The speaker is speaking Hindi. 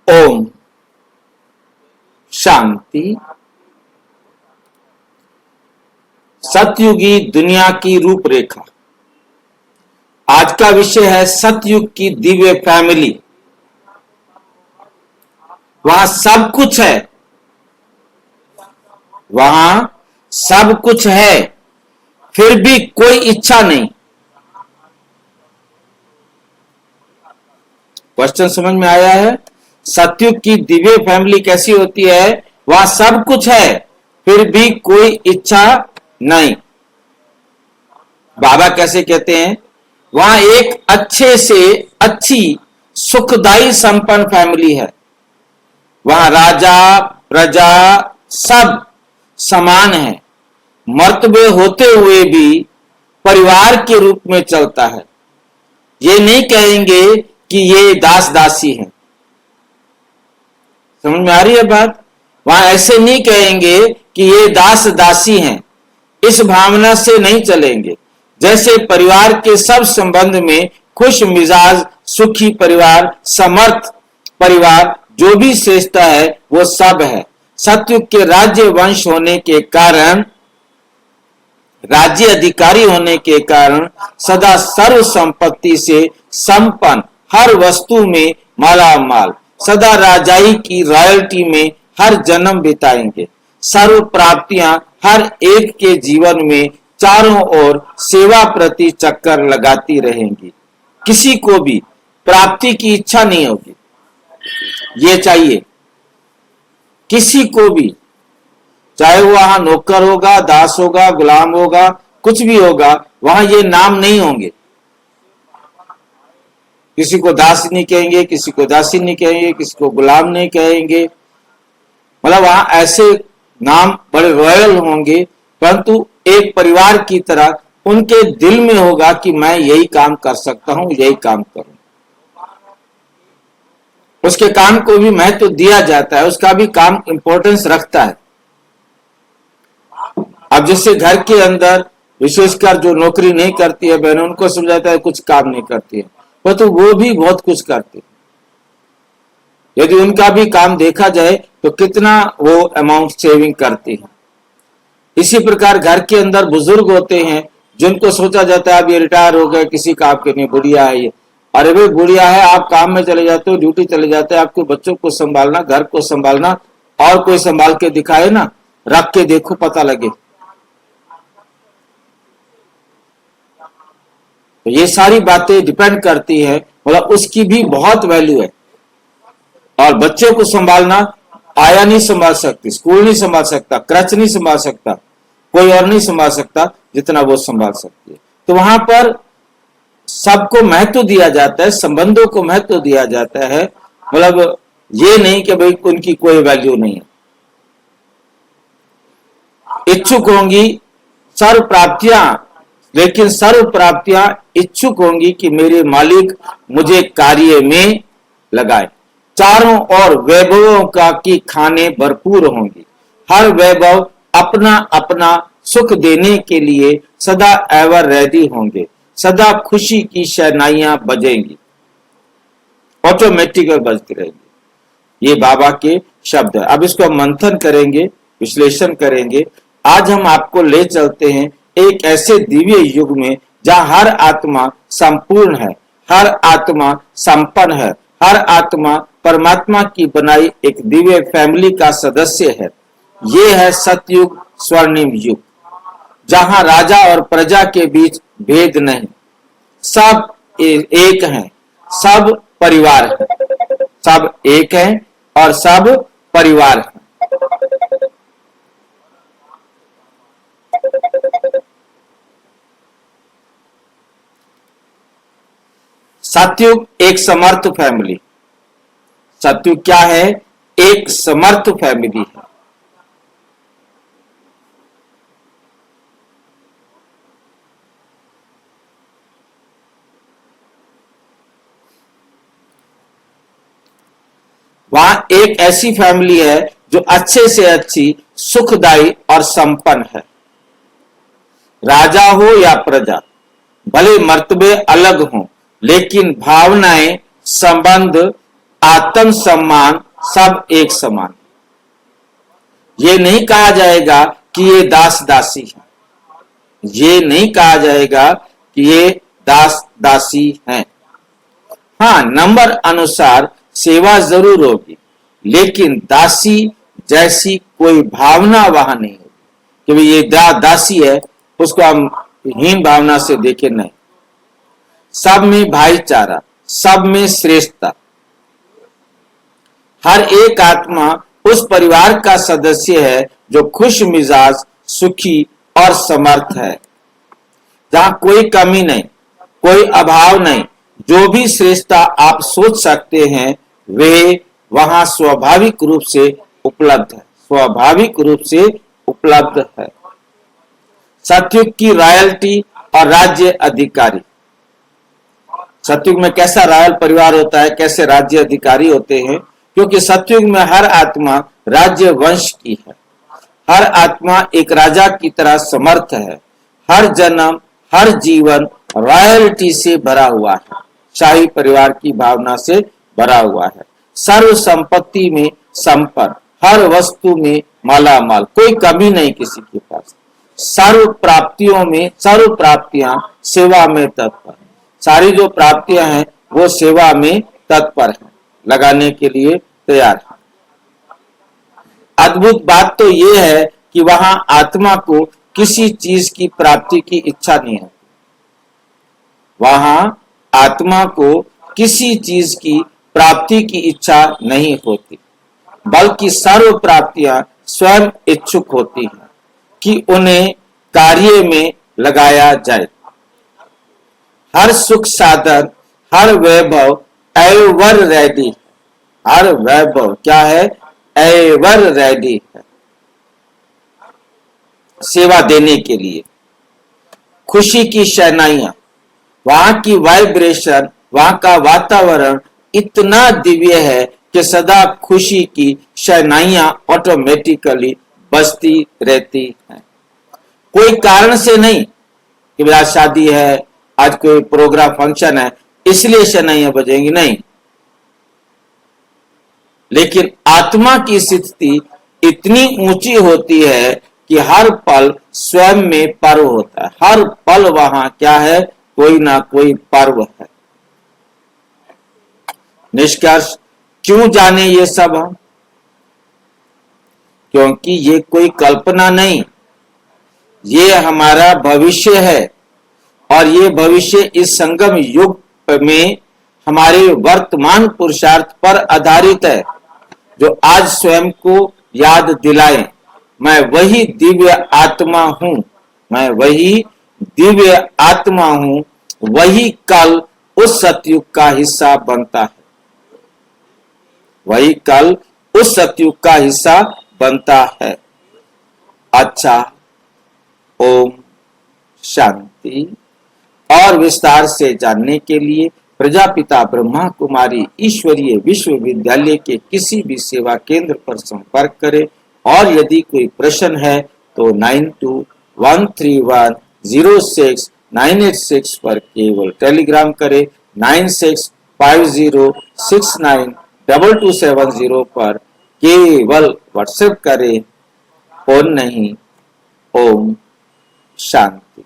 ओम शांति। सतयुगी दुनिया की रूपरेखा। आज का विषय है सतयुग की दिव्य फैमिली। वहां सब कुछ है, वहां सब कुछ है, फिर भी कोई इच्छा नहीं। क्वेश्चन समझ में आया है? सतयुग की दिव्य फैमिली कैसी होती है? वहां सब कुछ है, फिर भी कोई इच्छा नहीं। बाबा कैसे कहते हैं? वहां एक अच्छे से अच्छी सुखदायी संपन्न फैमिली है। वहां राजा प्रजा सब समान है, मर्तबे होते हुए भी परिवार के रूप में चलता है। ये नहीं कहेंगे कि ये दास दासी है। समझ में आ रही है बात? वहां ऐसे नहीं कहेंगे कि ये दास दासी हैं। इस भावना से नहीं चलेंगे। जैसे परिवार के सब संबंध में खुश मिजाज सुखी परिवार, समर्थ परिवार, जो भी श्रेष्ठता है वो सब है। सतयुग के राज्य वंश होने के कारण, राज्य अधिकारी होने के कारण सदा सर्व संपत्ति से संपन्न, हर वस्तु में मालामाल, सदा राजाई की रॉयल्टी में हर जन्म बिताएंगे। सर्व प्राप्तियां हर एक के जीवन में चारों ओर सेवा प्रति चक्कर लगाती रहेंगी। किसी को भी प्राप्ति की इच्छा नहीं होगी। ये चाहिए किसी को भी, चाहे वो वहां नौकर होगा, दास होगा, गुलाम होगा, कुछ भी होगा, वहां ये नाम नहीं होंगे। किसी को दास नहीं कहेंगे, किसी को दासी नहीं कहेंगे, किसी को गुलाम नहीं कहेंगे। मतलब वहां ऐसे नाम बड़े रॉयल होंगे, परंतु एक परिवार की तरह उनके दिल में होगा कि मैं यही काम कर सकता हूं, यही काम करूं। उसके काम को भी महत्व दिया जाता है, उसका भी काम इंपॉर्टेंस रखता है। अब जैसे घर के अंदर विशेषकर जो नौकरी नहीं करती है बहनों, उनको समझाता है कुछ काम नहीं करती है, तो वो भी बहुत कुछ करते हैं। यदि उनका भी काम देखा जाए तो कितना वो अमाउंट सेविंग करती है। इसी प्रकार घर के अंदर बुजुर्ग होते हैं जिनको सोचा जाता है अब ये रिटायर हो गए, किसी काम के नहीं, बुढ़िया है ये। अरे भाई बुढ़िया है, आप काम में चले जाते हो, ड्यूटी चले जाते हैं, आपके बच्चों को संभालना, घर को संभालना, और कोई संभाल के दिखाए ना, रख के देखो पता लगे। तो ये सारी बातें डिपेंड करती है, मतलब उसकी भी बहुत वैल्यू है। और बच्चे को संभालना, आया नहीं संभाल सकती, स्कूल नहीं संभाल सकता, क्रच नहीं संभाल सकता, कोई और नहीं संभाल सकता जितना वो संभाल सकती है। तो वहां पर सबको महत्व दिया जाता है, संबंधों को महत्व दिया जाता है। मतलब ये नहीं कि भाई उनकी कोई वैल्यू नहीं है। इच्छुक होंगी सर्व प्राप्तियां, लेकिन सर्व प्राप्तियां इच्छुक होंगी कि मेरे मालिक मुझे कार्य में लगाए। चारों ओर वैभवों का की खाने भरपूर होंगी। हर वैभव अपना अपना सुख देने के लिए सदा एवर रेडी होंगे। सदा खुशी की शहनाइयां बजेंगी, ऑटोमेटिक बजती रहेंगी। ये बाबा के शब्द है। अब इसको मंथन करेंगे, विश्लेषण करेंगे। आज हम आपको ले चलते हैं एक ऐसे दिव्य युग में जहां हर आत्मा संपूर्ण है, हर आत्मा संपन्न है, हर आत्मा परमात्मा की बनाई एक दिव्य फैमिली का सदस्य है। ये है सतयुग, स्वर्णिम युग, जहां राजा और प्रजा के बीच भेद नहीं, सब एक हैं, सब परिवार है, सब एक हैं और सब परिवार है। सतयुग एक समर्थ फैमिली। सतयुग क्या है? एक समर्थ फैमिली है। वहां एक ऐसी फैमिली है जो अच्छे से अच्छी, सुखदायी और संपन्न है। राजा हो या प्रजा, भले मर्तबे अलग हों, लेकिन भावनाएं, संबंध आत्म सम्मान सब एक समान। ये नहीं कहा जाएगा कि ये दास दासी है, ये नहीं कहा जाएगा कि ये दास दासी हैं। हाँ, नंबर अनुसार सेवा जरूर होगी, लेकिन दासी जैसी कोई भावना वहां नहीं होगी कि भाई ये दासी है, उसको हम हीन भावना से देखें। नहीं, सब में भाईचारा, सब में श्रेष्ठता। हर एक आत्मा उस परिवार का सदस्य है जो खुश मिजाज, सुखी और समर्थ है, जहां कोई कमी नहीं, कोई अभाव नहीं। जो भी श्रेष्ठता आप सोच सकते हैं वे वहां स्वाभाविक रूप से उपलब्ध है, स्वाभाविक रूप से उपलब्ध है। सतयुग की रॉयल्टी और राज्य अधिकारी। सतयुग में कैसा रॉयल परिवार होता है, कैसे राज्य अधिकारी होते हैं? क्योंकि सतयुग में हर आत्मा राज्य वंश की है, हर आत्मा एक राजा की तरह समर्थ है। हर जन्म, हर जीवन रॉयल्टी से भरा हुआ है, शाही परिवार की भावना से भरा हुआ है। सर्व संपत्ति में संपन्न, हर वस्तु में मालामाल, कोई कमी नहीं किसी के पास। सर्व प्राप्तियों में सर्व प्राप्तियां सेवा में तत्पर। सारी जो प्राप्तियां हैं वो सेवा में तत्पर हैं, लगाने के लिए तैयार है। अद्भुत बात तो ये है कि वहां आत्मा को किसी चीज की प्राप्ति की इच्छा नहीं है। वहां आत्मा को किसी चीज की प्राप्ति की इच्छा नहीं होती, बल्कि सर्व प्राप्तियां स्वयं इच्छुक होती हैं कि उन्हें कार्य में लगाया जाए। हर सुख साधन, हर वैभव एवर रेडी। हर वैभव क्या है? एवर रेडी है सेवा देने के लिए। खुशी की शहनाइयां, वहां की वाइब्रेशन, वहां का वातावरण इतना दिव्य है कि सदा खुशी की शहनाइयां ऑटोमेटिकली बजती रहती हैं। कोई कारण से नहीं कि आज शादी है, आज कोई प्रोग्राम फंक्शन है इसलिए शहनाइयां बजेंगी, नहीं। लेकिन आत्मा की स्थिति इतनी ऊंची होती है कि हर पल स्वयं में पर्व होता है। हर पल वहां क्या है? कोई ना कोई पर्व है। निष्कर्ष, क्यों जाने ये सब हम? क्योंकि ये कोई कल्पना नहीं, ये हमारा भविष्य है। और ये भविष्य इस संगम युग में हमारे वर्तमान पुरुषार्थ पर आधारित है, जो आज स्वयं को याद दिलाए मैं वही दिव्य आत्मा हूं, मैं वही दिव्य आत्मा हूं। वही कल उस सतयुग का हिस्सा बनता है, वही कल उस सतयुग का हिस्सा बनता है। अच्छा, ओम शांति। और विस्तार से जानने के लिए प्रजापिता ब्रह्मा कुमारी ईश्वरीय विश्वविद्यालय के किसी भी सेवा केंद्र पर संपर्क करें। और यदि कोई प्रश्न है तो 9213106986 पर केवल टेलीग्राम करें। 9650692270 पर केवल व्हाट्सएप करें। फोन नहीं। ओम शांति।